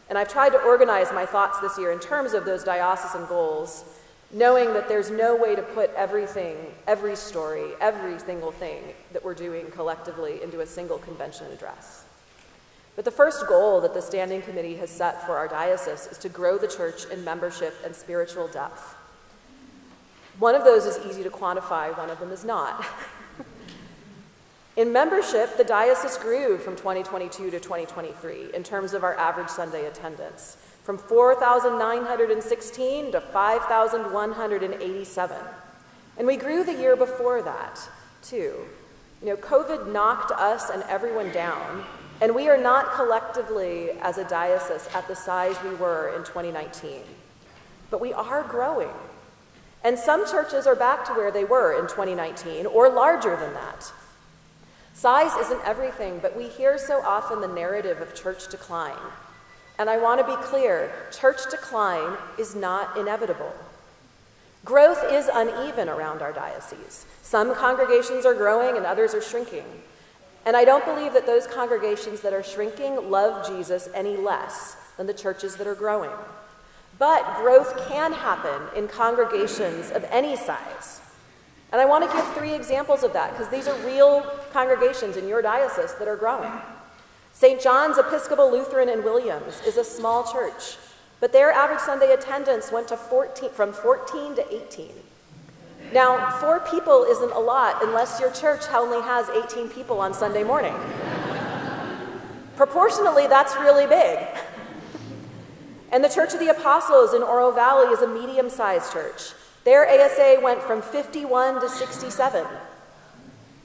And I've tried to organize my thoughts this year in terms of those diocesan goals, knowing that there's no way to put everything, every story, every single thing that we're doing collectively into a single convention address. But the first goal that the Standing Committee has set for our diocese is to grow the church in membership and spiritual depth. One of those is easy to quantify, one of them is not. In membership, the diocese grew from 2022 to 2023 in terms of our average Sunday attendance, from 4,916 to 5,187. And we grew the year before that, too. COVID knocked us and everyone down, and we are not collectively, as a diocese, at the size we were in 2019. But we are growing. And some churches are back to where they were in 2019 or larger than that. Size isn't everything, but we hear so often the narrative of church decline. And I want to be clear, church decline is not inevitable. Growth is uneven around our diocese. Some congregations are growing and others are shrinking. And I don't believe that those congregations that are shrinking love Jesus any less than the churches that are growing. But growth can happen in congregations of any size. And I want to give 3 examples of that, because these are real congregations in your diocese that are growing. St. John's Episcopal Lutheran in Williams is a small church, but their average Sunday attendance went to from 14 to 18. Now, 4 people isn't a lot unless your church only has 18 people on Sunday morning. Proportionally, that's really big. And the Church of the Apostles in Oro Valley is a medium-sized church. Their ASA went from 51 to 67.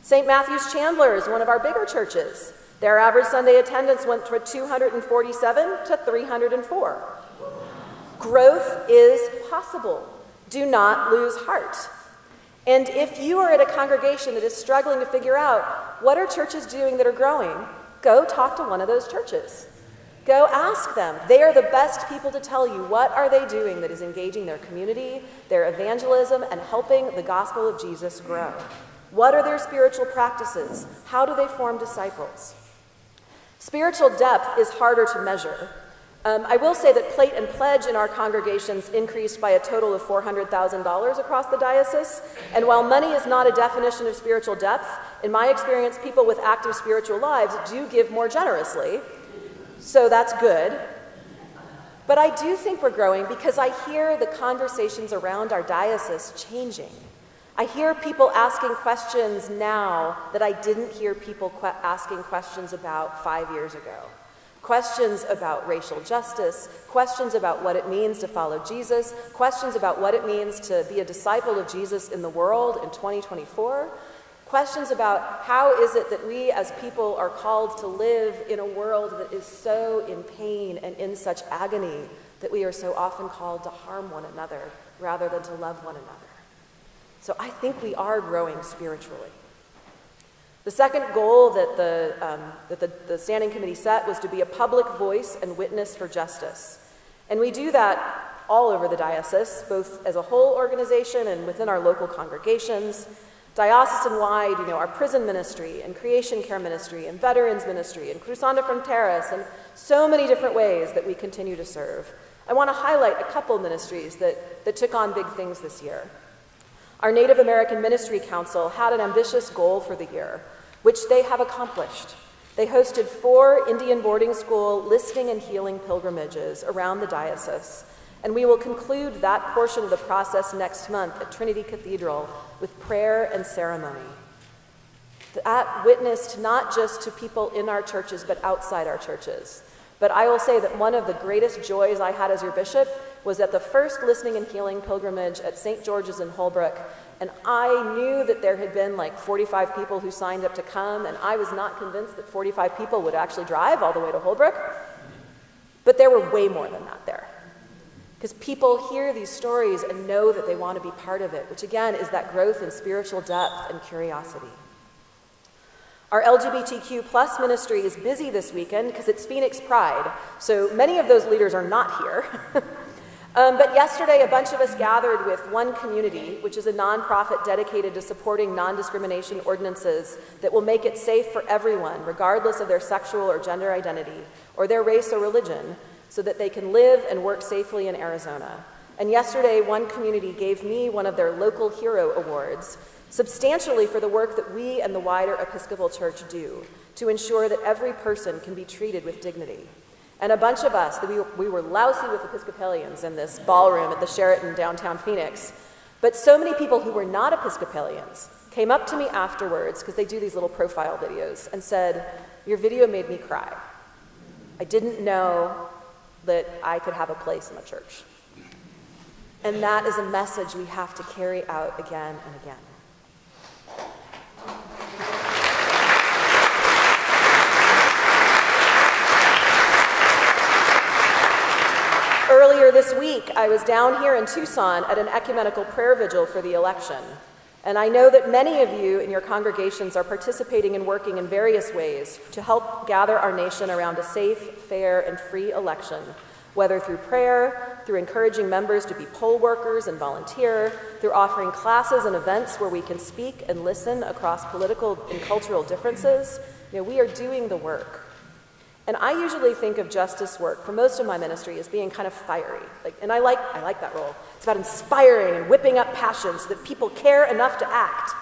St. Matthew's Chandler is one of our bigger churches. Their average Sunday attendance went from 247 to 304. Growth is possible. Do not lose heart. And if you are at a congregation that is struggling to figure out what are churches doing that are growing, go talk to one of those churches. Go ask them. They are the best people to tell you what are they doing that is engaging their community, their evangelism, and helping the gospel of Jesus grow. What are their spiritual practices? How do they form disciples? Spiritual depth is harder to measure. I will say that plate and pledge in our congregations increased by a total of $400,000 across the diocese. And while money is not a definition of spiritual depth, in my experience, people with active spiritual lives do give more generously. So that's good. But I do think we're growing because I hear the conversations around our diocese changing. I hear people asking questions now that I didn't hear people asking questions about 5 years ago. Questions about racial justice, questions about what it means to follow Jesus, questions about what it means to be a disciple of Jesus in the world in 2024, questions about how is it that we as people are called to live in a world that is so in pain and in such agony that we are so often called to harm one another rather than to love one another. So I think we are growing spiritually. The second goal that the Standing Committee set was to be a public voice and witness for justice. And we do that all over the diocese, both as a whole organization and within our local congregations. Diocesan-wide, our prison ministry and creation care ministry and veterans ministry and Cruzando de Fronteras and so many different ways that we continue to serve. I want to highlight a couple ministries that took on big things this year. Our Native American Ministry Council had an ambitious goal for the year, which they have accomplished. They hosted 4 Indian boarding school listening and healing pilgrimages around the diocese, and we will conclude that portion of the process next month at Trinity Cathedral with prayer and ceremony. That witnessed not just to people in our churches, but outside our churches. But I will say that one of the greatest joys I had as your bishop was at the first Listening and Healing pilgrimage at St. George's in Holbrook, and I knew that there had been like 45 people who signed up to come, and I was not convinced that 45 people would actually drive all the way to Holbrook, but there were way more than that there. Because people hear these stories and know that they want to be part of it, which again is that growth in spiritual depth and curiosity. Our LGBTQ plus ministry is busy this weekend because it's Phoenix Pride, so many of those leaders are not here. But yesterday, a bunch of us gathered with One Community, which is a nonprofit dedicated to supporting non-discrimination ordinances that will make it safe for everyone, regardless of their sexual or gender identity, or their race or religion, so that they can live and work safely in Arizona. And yesterday, One Community gave me one of their Local Hero Awards, substantially for the work that we and the wider Episcopal Church do to ensure that every person can be treated with dignity. And a bunch of us, we were lousy with Episcopalians in this ballroom at the Sheraton downtown Phoenix, but so many people who were not Episcopalians came up to me afterwards, because they do these little profile videos, and said, "Your video made me cry. I didn't know that I could have a place in the church." And that is a message we have to carry out again and again. Earlier this week, I was down here in Tucson at an ecumenical prayer vigil for the election. And I know that many of you in your congregations are participating and working in various ways to help gather our nation around a safe, fair, and free election, whether through prayer, through encouraging members to be poll workers and volunteer, through offering classes and events where we can speak and listen across political and cultural differences. We are doing the work. And I usually think of justice work for most of my ministry as being kind of fiery. And I like that role. It's about inspiring and whipping up passions so that people care enough to act.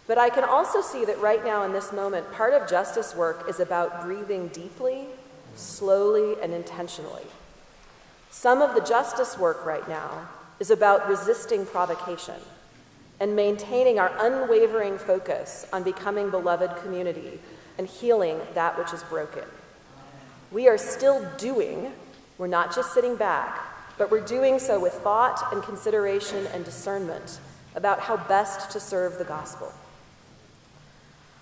But I can also see that right now in this moment, part of justice work is about breathing deeply, slowly, and intentionally. Some of the justice work right now is about resisting provocation and maintaining our unwavering focus on becoming beloved community and healing that which is broken. We are still doing, we're not just sitting back, but we're doing so with thought and consideration and discernment about how best to serve the gospel.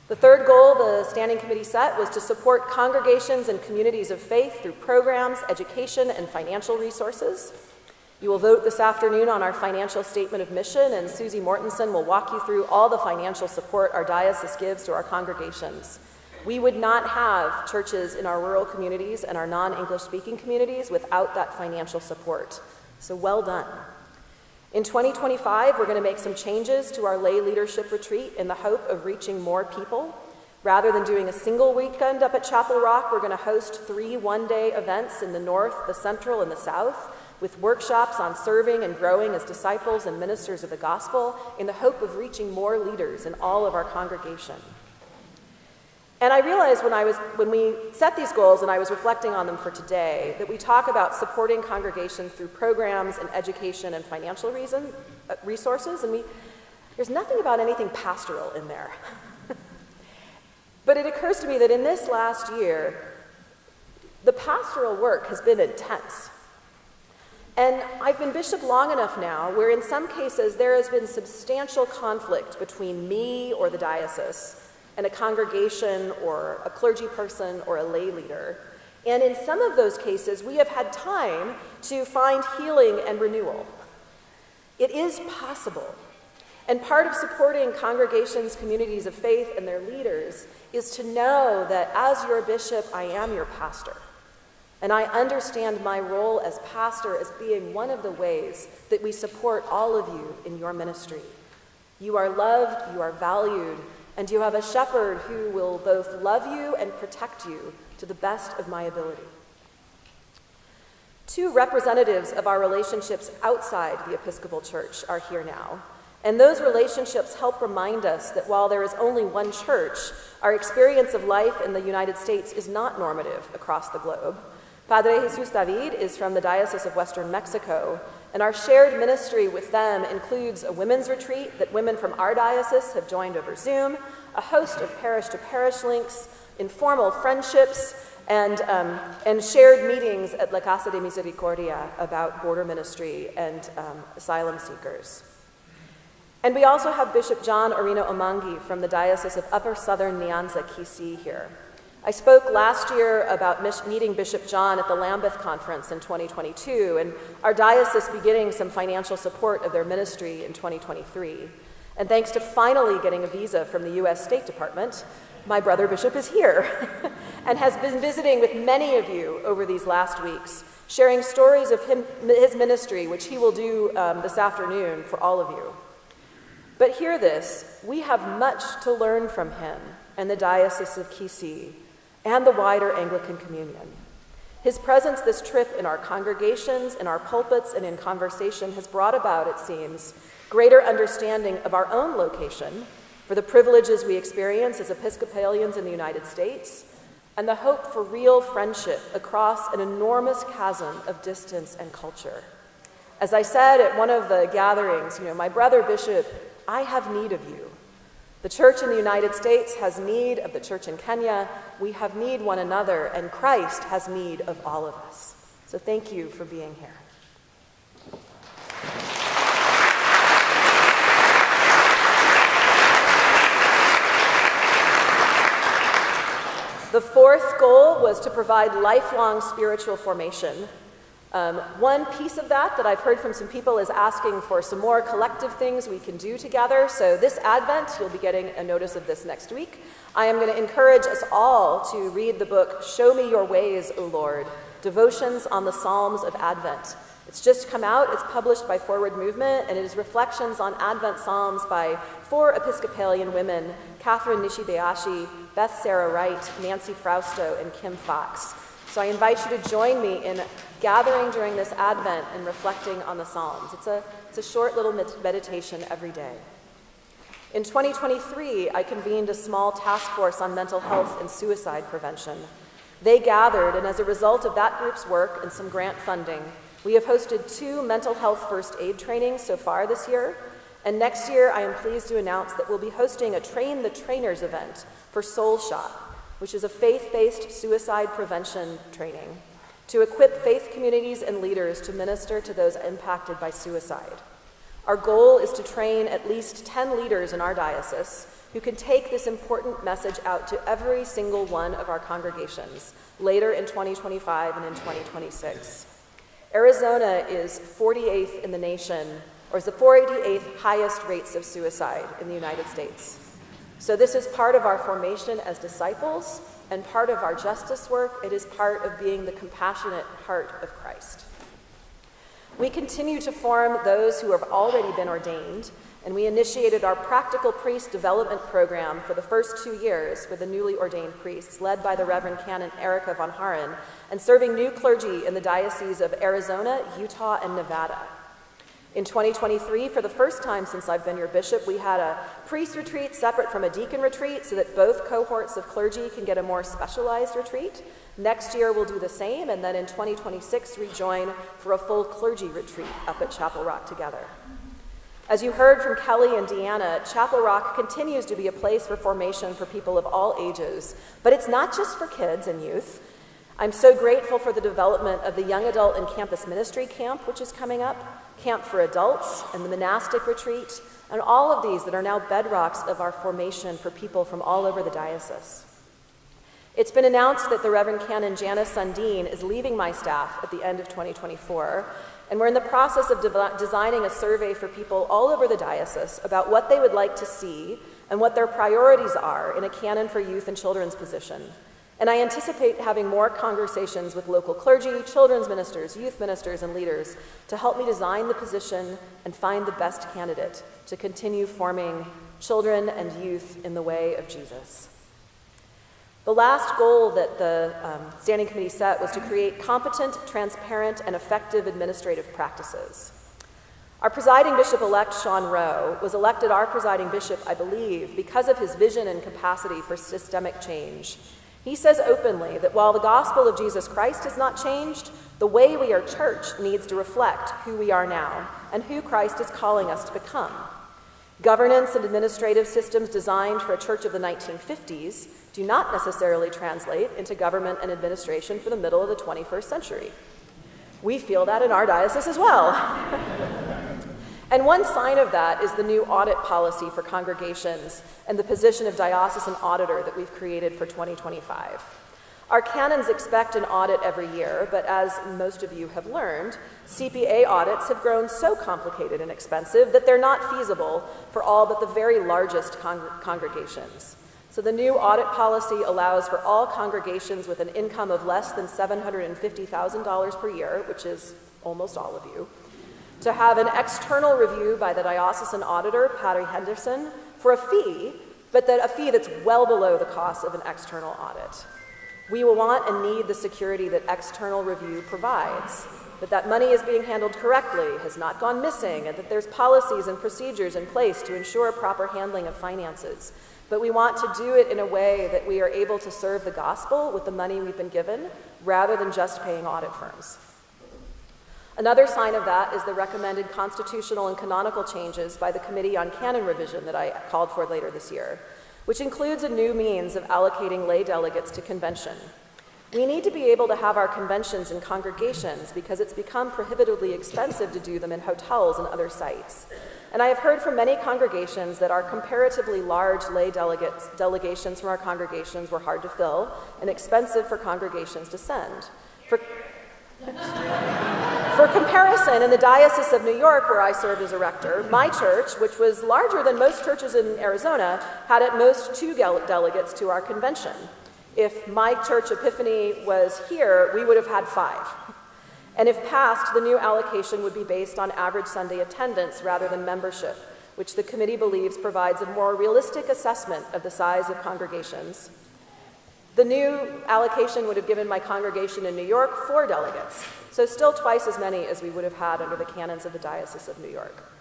The third goal the Standing Committee set was to support congregations and communities of faith through programs, education, and financial resources. You will vote this afternoon on our financial statement of mission, and Susie Mortensen will walk you through all the financial support our diocese gives to our congregations. We would not have churches in our rural communities and our non-English speaking communities without that financial support. So well done. In 2025, we're going to make some changes to our lay leadership retreat in the hope of reaching more people. Rather than doing a single weekend up at Chapel Rock, we're going to host 3 one-day events in the north, the central, and the south, with workshops on serving and growing as disciples and ministers of the gospel in the hope of reaching more leaders in all of our congregation. And I realized when we set these goals and I was reflecting on them for today, that we talk about supporting congregations through programs and education and financial resources, and there's nothing about anything pastoral in there. But it occurs to me that in this last year, the pastoral work has been intense. And I've been bishop long enough now where in some cases there has been substantial conflict between me or the diocese and a congregation or a clergy person or a lay leader. And in some of those cases, we have had time to find healing and renewal. It is possible. And part of supporting congregations, communities of faith, and their leaders is to know that as your bishop, I am your pastor. And I understand my role as pastor as being one of the ways that we support all of you in your ministry. You are loved, you are valued, and you have a shepherd who will both love you and protect you to the best of my ability. 2 representatives of our relationships outside the Episcopal Church are here now, and those relationships help remind us that while there is only one church, our experience of life in the United States is not normative across the globe. Padre Jesus David is from the Diocese of Western Mexico, and our shared ministry with them includes a women's retreat that women from our diocese have joined over Zoom, a host of parish-to-parish links, informal friendships, and shared meetings at La Casa de Misericordia about border ministry and asylum seekers. And we also have Bishop John Orino Omangi from the Diocese of Upper Southern Nyanza, Kisii here. I spoke last year about meeting Bishop John at the Lambeth Conference in 2022, and our diocese beginning some financial support of their ministry in 2023. And thanks to finally getting a visa from the U.S. State Department, my brother Bishop is here and has been visiting with many of you over these last weeks, sharing stories of his ministry, which he will do this afternoon for all of you. But hear this, we have much to learn from him and the Diocese of Kisii and the wider Anglican Communion. His presence this trip in our congregations, in our pulpits, and in conversation has brought about, it seems, greater understanding of our own location, for the privileges we experience as Episcopalians in the United States, and the hope for real friendship across an enormous chasm of distance and culture. As I said at one of the gatherings, my brother Bishop, I have need of you. The church in the United States has need of the church in Kenya. We have need one another, and Christ has need of all of us. So thank you for being here. The fourth goal was to provide lifelong spiritual formation. One piece of that I've heard from some people is asking for some more collective things we can do together. So this Advent, you'll be getting a notice of this next week. I am going to encourage us all to read the book, Show Me Your Ways, O Lord, Devotions on the Psalms of Advent. It's just come out. It's published by Forward Movement, and it is reflections on Advent Psalms by 4 Episcopalian women, Catherine Nishibayashi, Beth Sarah Wright, Nancy Frausto, and Kim Fox. So I invite you to join me in gathering during this Advent and reflecting on the Psalms. It's a short little meditation every day. In 2023, I convened a small task force on mental health and suicide prevention. They gathered, and as a result of that group's work and some grant funding, we have hosted 2 mental health first aid trainings so far this year, and next year I am pleased to announce that we'll be hosting a Train the Trainers event for Soul Shot, which is a faith-based suicide prevention training to equip faith communities and leaders to minister to those impacted by suicide. Our goal is to train at least 10 leaders in our diocese who can take this important message out to every single one of our congregations later in 2025 and in 2026. Arizona is 48th in the nation, or is the 48th highest rates of suicide in the United States. So this is part of our formation as disciples and part of our justice work. It is part of being the compassionate heart of Christ. We continue to form those who have already been ordained, and we initiated our Practical Priest Development Program for the first 2 years with the newly ordained priests, led by the Reverend Canon Erica von Haren, and serving new clergy in the dioceses of Arizona, Utah, and Nevada. In 2023, for the first time since I've been your bishop, we had a priest retreat separate from a deacon retreat so that both cohorts of clergy can get a more specialized retreat. Next year, we'll do the same, and then in 2026, rejoin for a full clergy retreat up at Chapel Rock together. As you heard from Kelly and Deanna, Chapel Rock continues to be a place for formation for people of all ages, but it's not just for kids and youth. I'm so grateful for the development of the Young Adult and Campus Ministry Camp, which is coming up, Camp for Adults, and the Monastic Retreat, and all of these that are now bedrocks of our formation for people from all over the diocese. It's been announced that the Reverend Canon Janice Sundin is leaving my staff at the end of 2024, and we're in the process of designing a survey for people all over the diocese about what they would like to see and what their priorities are in a canon for youth and children's position. And I anticipate having more conversations with local clergy, children's ministers, youth ministers, and leaders to help me design the position and find the best candidate to continue forming children and youth in the way of Jesus. The last goal that the Standing Committee set was to create competent, transparent, and effective administrative practices. Our presiding bishop-elect, Sean Rowe, was elected our presiding bishop, I believe, because of his vision and capacity for systemic change. He says openly that while the gospel of Jesus Christ has not changed, the way we are church needs to reflect who we are now and who Christ is calling us to become. Governance and administrative systems designed for a church of the 1950s do not necessarily translate into government and administration for the middle of the 21st century. We feel that in our diocese as well. And one sign of that is the new audit policy for congregations and the position of diocesan auditor that we've created for 2025. Our canons expect an audit every year, but as most of you have learned, CPA audits have grown so complicated and expensive that they're not feasible for all but the very largest congregations. So the new audit policy allows for all congregations with an income of less than $750,000 per year, which is almost all of you, to have an external review by the diocesan auditor, Patty Henderson, for a fee, but a fee that's well below the cost of an external audit. We will want and need the security that external review provides, that money is being handled correctly, has not gone missing, and that there's policies and procedures in place to ensure proper handling of finances. But we want to do it in a way that we are able to serve the gospel with the money we've been given, rather than just paying audit firms. Another sign of that is the recommended constitutional and canonical changes by the Committee on Canon Revision that I called for later this year, which includes a new means of allocating lay delegates to convention. We need to be able to have our conventions in congregations because it's become prohibitively expensive to do them in hotels and other sites. And I have heard from many congregations that our comparatively large lay delegations from our congregations were hard to fill and expensive for congregations to send. For comparison, in the Diocese of New York, where I served as a rector, my church, which was larger than most churches in Arizona, had at most 2 delegates to our convention. If my church, Epiphany, was here, we would have had 5. And if passed, the new allocation would be based on average Sunday attendance rather than membership, which the committee believes provides a more realistic assessment of the size of congregations. The new allocation would have given my congregation in New York 4 delegates, so still twice as many as we would have had under the canons of the Diocese of New York.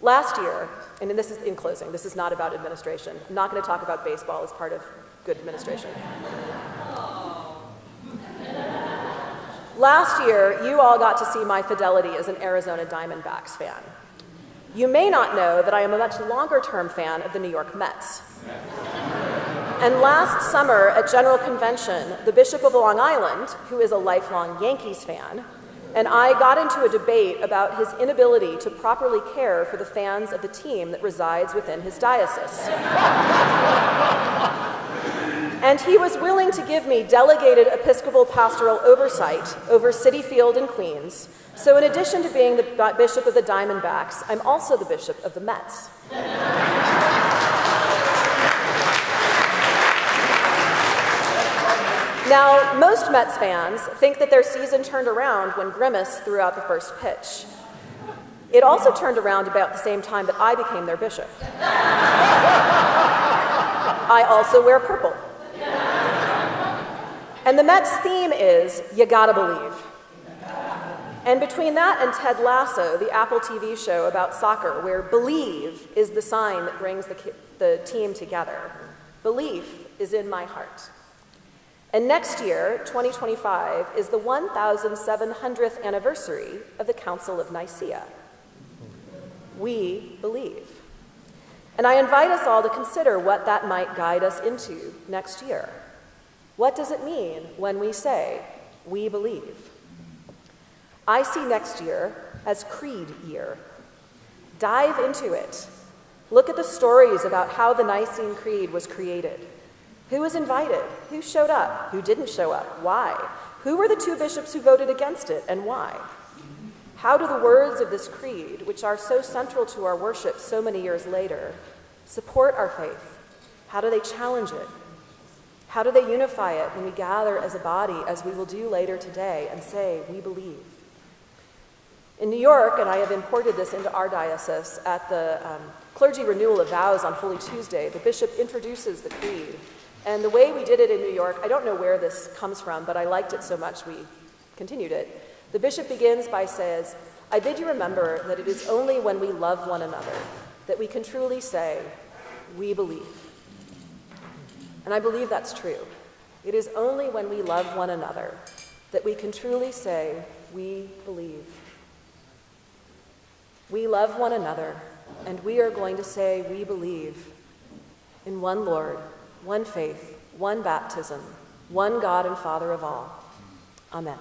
Last year, and this is in closing, this is not about administration. I'm not going to talk about baseball as part of good administration. Last year, you all got to see my fidelity as an Arizona Diamondbacks fan. You may not know that I am a much longer-term fan of the New York Mets. And last summer at General Convention, the Bishop of Long Island, who is a lifelong Yankees fan, and I got into a debate about his inability to properly care for the fans of the team that resides within his diocese. And he was willing to give me delegated Episcopal pastoral oversight over Citi Field in Queens. So in addition to being the Bishop of the Diamondbacks, I'm also the Bishop of the Mets. Now, most Mets fans think that their season turned around when Grimace threw out the first pitch. It also turned around about the same time that I became their bishop. I also wear purple. And the Mets theme is, you gotta believe. And between that and Ted Lasso, the Apple TV show about soccer, where believe is the sign that brings the team together, belief is in my heart. And next year, 2025, is the 1,700th anniversary of the Council of Nicaea. We believe. And I invite us all to consider what that might guide us into next year. What does it mean when we say, we believe? I see next year as Creed year. Dive into it. Look at the stories about how the Nicene Creed was created. Who was invited? Who showed up? Who didn't show up? Why? Who were the 2 bishops who voted against it, and why? How do the words of this creed, which are so central to our worship so many years later, support our faith? How do they challenge it? How do they unify it when we gather as a body, as we will do later today, and say, we believe? In New York, and I have imported this into our diocese, at the clergy renewal of vows on Holy Tuesday, the bishop introduces the creed. And the way we did it in New York, I don't know where this comes from, but I liked it so much we continued it. The bishop begins by says, I bid you remember that it is only when we love one another that we can truly say, we believe. And I believe that's true. It is only when we love one another that we can truly say, we believe. We love one another, and we are going to say, we believe in one Lord, one faith, one baptism, one God and Father of all. Amen.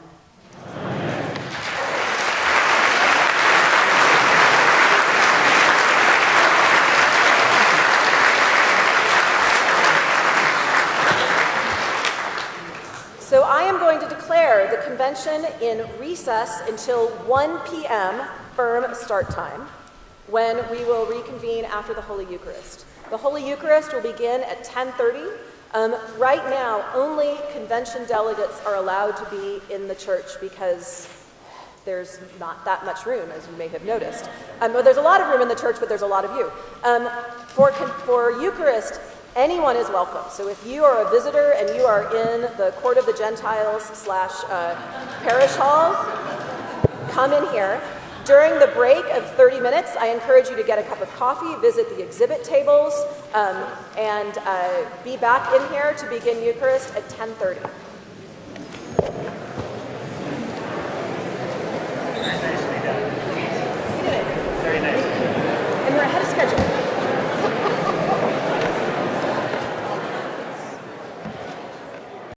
So I am going to declare the convention in recess until 1 p.m. firm start time, when we will reconvene after the Holy Eucharist. The Holy Eucharist will begin at 10:30. Right now, only convention delegates are allowed to be in the church because there's not that much room, as you may have noticed. Well, there's a lot of room in the church, but there's a lot of you. For Eucharist, anyone is welcome. So if you are a visitor and you are in the Court of the Gentiles / Parish Hall, come in here. During the break of 30 minutes, I encourage you to get a cup of coffee, visit the exhibit tables, and be back in here to begin Eucharist at 10:30.